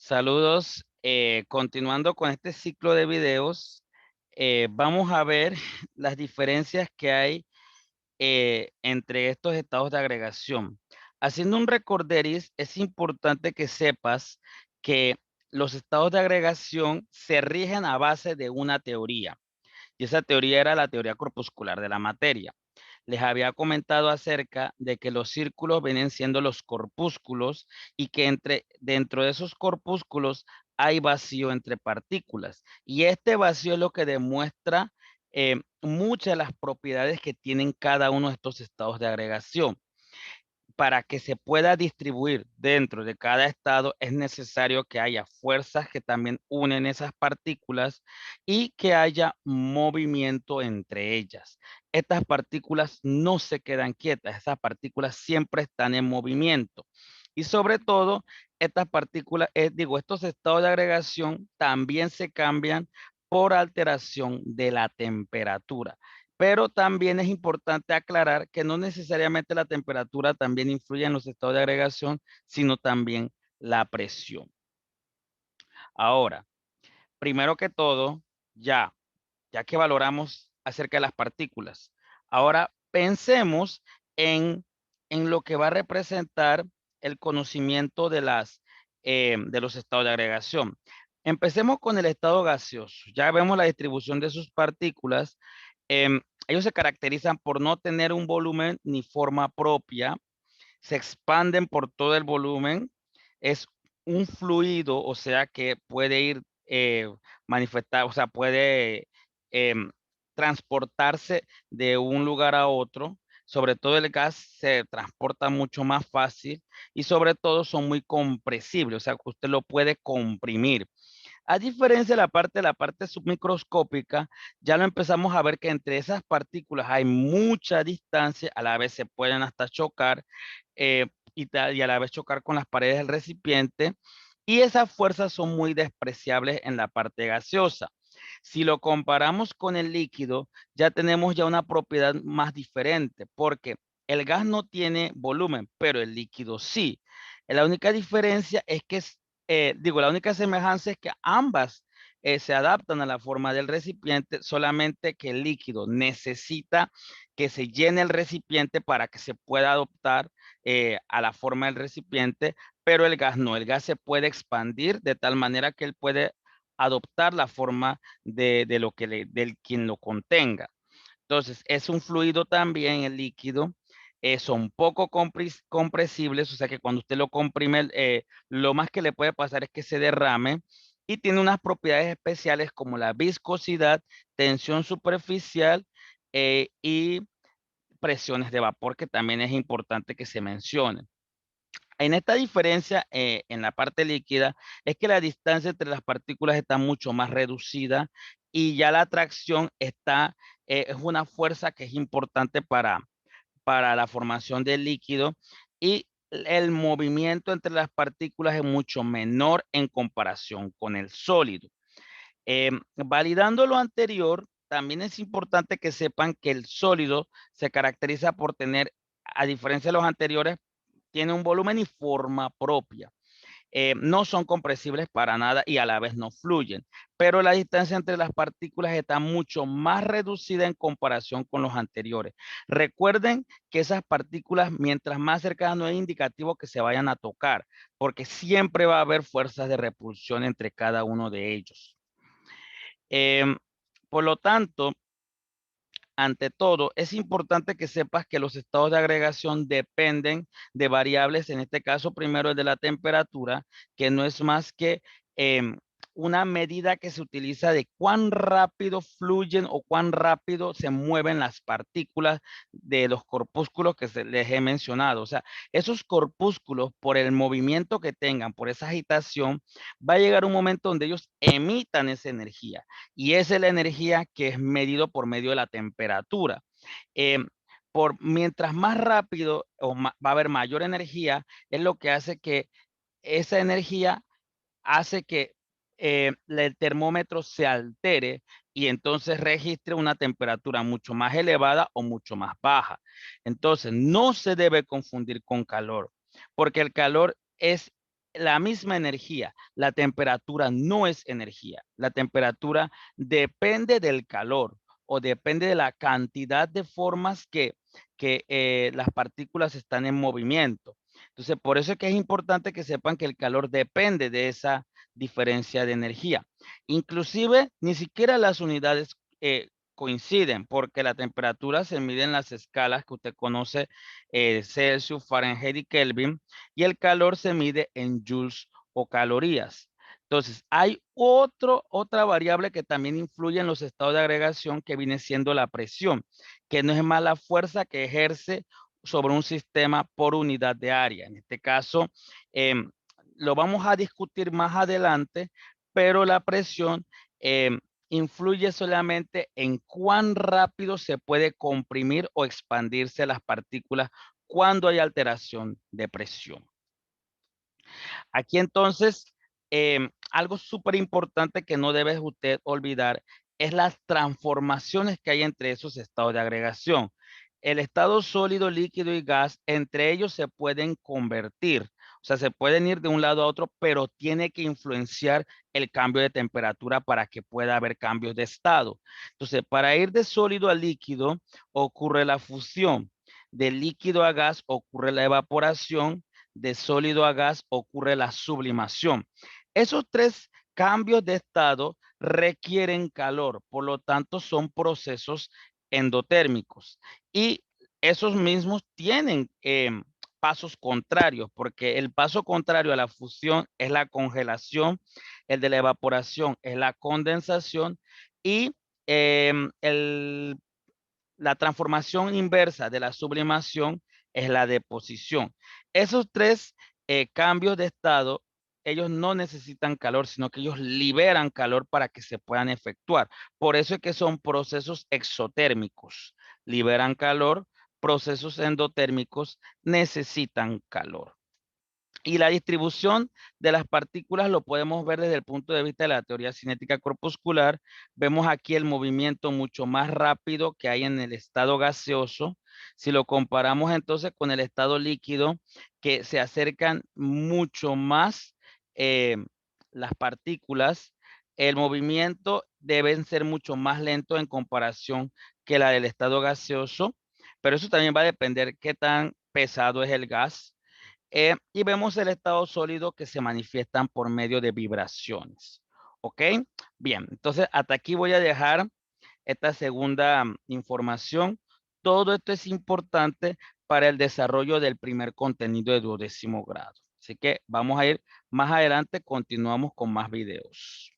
Saludos. Continuando con este ciclo de videos, vamos a ver las diferencias que hay entre estos estados de agregación. Haciendo un recorderis, es importante que sepas que los estados de agregación se rigen a base de una teoría, y esa teoría era la teoría corpuscular de la materia. Les había comentado acerca de que los círculos vienen siendo los corpúsculos y que dentro de esos corpúsculos hay vacío entre partículas. Y este vacío es lo que demuestra muchas de las propiedades que tienen cada uno de estos estados de agregación. Para que se pueda distribuir dentro de cada estado es necesario que haya fuerzas que también unen esas partículas y que haya movimiento entre ellas. Estas partículas no se quedan quietas, esas partículas siempre están en movimiento. Y sobre todo, estas partículas, estos estados de agregación también se cambian por alteración de la temperatura. Pero también es importante aclarar que no necesariamente la temperatura también influye en los estados de agregación, sino también la presión. Ahora, primero que todo, ya que valoramos acerca de las partículas, ahora pensemos en, en lo que va a representar el conocimiento de los estados de agregación. Empecemos con el estado gaseoso. Ya vemos la distribución de sus partículas. Ellos se caracterizan por no tener un volumen ni forma propia, se expanden por todo el volumen, es un fluido, o sea que puede ir manifestar, o sea, puede transportarse de un lugar a otro. Sobre todo el gas se transporta mucho más fácil y sobre todo son muy compresibles, o sea que usted lo puede comprimir. A diferencia de la parte submicroscópica, ya lo empezamos a ver que entre esas partículas hay mucha distancia, a la vez se pueden hasta chocar y a la vez chocar con las paredes del recipiente, y esas fuerzas son muy despreciables en la parte gaseosa. Si lo comparamos con el líquido, ya tenemos ya una propiedad más diferente, porque el gas no tiene volumen, pero el líquido sí. La única diferencia es que la única semejanza es que ambas se adaptan a la forma del recipiente, solamente que el líquido necesita que se llene el recipiente para que se pueda adoptar a la forma del recipiente, pero el gas no, el gas se puede expandir de tal manera que él puede adoptar la forma de lo que del quien lo contenga. Entonces, es un fluido también el líquido, son poco compresibles, o sea que cuando usted lo comprime, lo más que le puede pasar es que se derrame y tiene unas propiedades especiales como la viscosidad, tensión superficial y presiones de vapor, que también es importante que se mencione. En esta diferencia en la parte líquida es que la distancia entre las partículas está mucho más reducida y ya la atracción es una fuerza que es importante para la formación del líquido, y el movimiento entre las partículas es mucho menor en comparación con el sólido. Validando lo anterior, también es importante que sepan que el sólido se caracteriza por tener, a diferencia de los anteriores, tiene un volumen y forma propia. No son compresibles para nada y a la vez no fluyen, pero la distancia entre las partículas está mucho más reducida en comparación con los anteriores. Recuerden que esas partículas, mientras más cercanas, no es indicativo que se vayan a tocar, porque siempre va a haber fuerzas de repulsión entre cada uno de ellos. Em, por lo tanto, ante todo, es importante que sepas que los estados de agregación dependen de variables, en este caso primero es de la temperatura, que no es más que una medida que se utiliza de cuán rápido fluyen o cuán rápido se mueven las partículas de los corpúsculos que les he mencionado. O sea, esos corpúsculos, por el movimiento que tengan, por esa agitación, va a llegar un momento donde ellos emitan esa energía, y esa es la energía que es medido por medio de la temperatura. Eh, mientras más rápido va a haber mayor energía, es lo que hace que esa energía hace que el termómetro se altere y entonces registre una temperatura mucho más elevada o mucho más baja. Entonces, no se debe confundir con calor, porque el calor es la misma energía. La temperatura no es energía. La temperatura depende del calor o depende de la cantidad de formas que las partículas están en movimiento. Entonces, por eso es que es importante que sepan que el calor depende de esa diferencia de energía. Inclusive, ni siquiera las unidades coinciden, porque la temperatura se mide en las escalas que usted conoce, Celsius, Fahrenheit y Kelvin, y el calor se mide en joules o calorías. Entonces, hay otra variable que también influye en los estados de agregación, que viene siendo la presión, que no es más la fuerza que ejerce sobre un sistema por unidad de área. En este caso, lo vamos a discutir más adelante, pero la presión influye solamente en cuán rápido se puede comprimir o expandirse las partículas cuando hay alteración de presión. Aquí entonces, algo súper importante que no debe usted olvidar es las transformaciones que hay entre esos estados de agregación. El estado sólido, líquido y gas, entre ellos se pueden convertir, o sea, se pueden ir de un lado a otro, pero tiene que influenciar el cambio de temperatura para que pueda haber cambios de estado. Entonces, para ir de sólido a líquido ocurre la fusión, de líquido a gas ocurre la evaporación, de sólido a gas ocurre la sublimación. Esos tres cambios de estado requieren calor, por lo tanto son procesos endotérmicos y esos mismos tienen pasos contrarios, porque el paso contrario a la fusión es la congelación, el de la evaporación es la condensación y la transformación inversa de la sublimación es la deposición. Esos tres cambios de estado, ellos no necesitan calor, sino que ellos liberan calor para que se puedan efectuar. Por eso es que son procesos exotérmicos. Liberan calor, procesos endotérmicos necesitan calor. Y la distribución de las partículas lo podemos ver desde el punto de vista de la teoría cinética corpuscular. Vemos aquí el movimiento mucho más rápido que hay en el estado gaseoso. Si lo comparamos entonces con el estado líquido, que se acercan mucho más eh, las partículas, el movimiento debe ser mucho más lento en comparación que la del estado gaseoso, pero eso también va a depender qué tan pesado es el gas, y vemos el estado sólido que se manifiestan por medio de vibraciones. ¿Ok? Bien, entonces hasta aquí voy a dejar esta segunda información. Todo esto es importante para el desarrollo del primer contenido de 12º grado. Así que vamos a ir más adelante, continuamos con más videos.